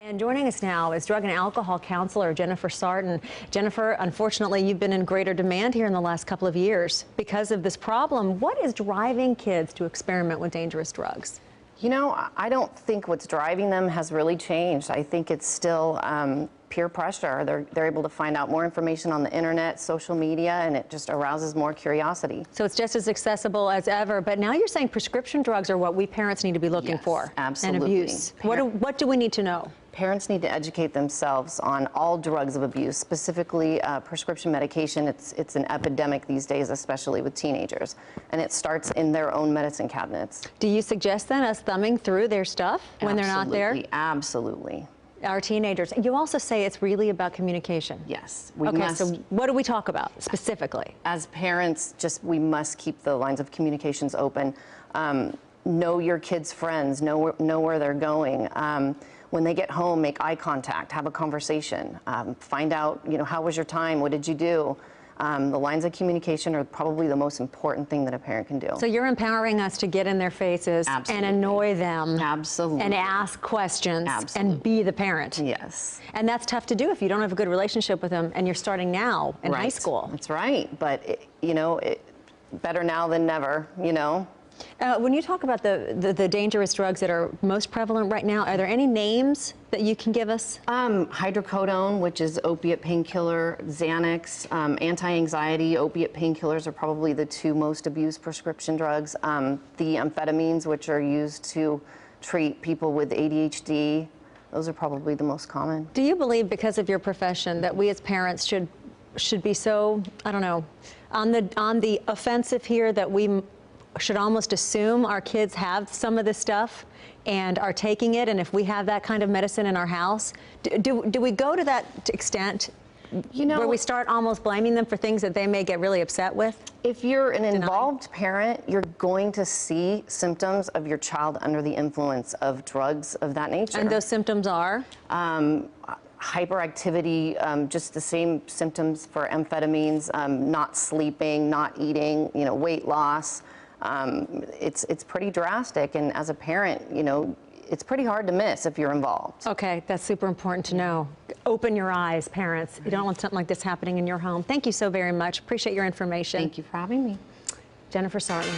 And joining us now is drug and alcohol counselor Jennifer Sarton. Jennifer, unfortunately, you've been in greater demand here in the last couple of years because of this problem. What is driving kids to experiment with dangerous drugs? You know, I don't think what's driving them has really changed. I think it's still peer pressure. They're able to find out more information on the internet, social media, and it just arouses more curiosity. So it's just as accessible as ever. But now you're saying prescription drugs are what we parents need to be looking for. Absolutely. And abuse. What do we need to know? Parents need to educate themselves on all drugs of abuse, specifically prescription medication. It's an epidemic these days, especially with teenagers, and it starts in their own medicine cabinets. Do you suggest then us thumbing through their stuff when they're not there? Absolutely. Our teenagers. You also say it's really about communication. Yes. So what do we talk about specifically? As parents, we must keep the lines of communications open. Know your kids' friends, know where they're going. When they get home, make eye contact, have a conversation, find out, how was your time, what did you do? The lines of communication are probably the most important thing that a parent can do. So you're empowering us to get in their faces and annoy them. Absolutely. And ask questions and be the parent. Yes. And that's tough to do if you don't have a good relationship with them and you're starting now in high school. That's right. But, better now than never, When you talk about the dangerous drugs that are most prevalent right now, are there any names that you can give us? Hydrocodone, which is opiate painkiller, Xanax, anti-anxiety, opiate painkillers are probably the two most abused prescription drugs. The amphetamines, which are used to treat people with ADHD, those are probably the most common. Do you believe, because of your profession, that we as parents should be so, I don't know, on the offensive here, that we should almost assume our kids have some of this stuff and are taking it, and if we have that kind of medicine in our house, do we go to that extent where we start almost blaming them for things that they may get really upset with? If you're an involved parent, you're going to see symptoms of your child under the influence of drugs of that nature. And those symptoms are? Hyperactivity, just the same symptoms for amphetamines, not sleeping, not eating, weight loss. It's pretty drastic, and as a parent, it's pretty hard to miss if you're involved. Okay, that's super important to know. Open your eyes, parents. You don't want something like this happening in your home. Thank you so very much. Appreciate your information. Thank you for having me. Jennifer Sarton.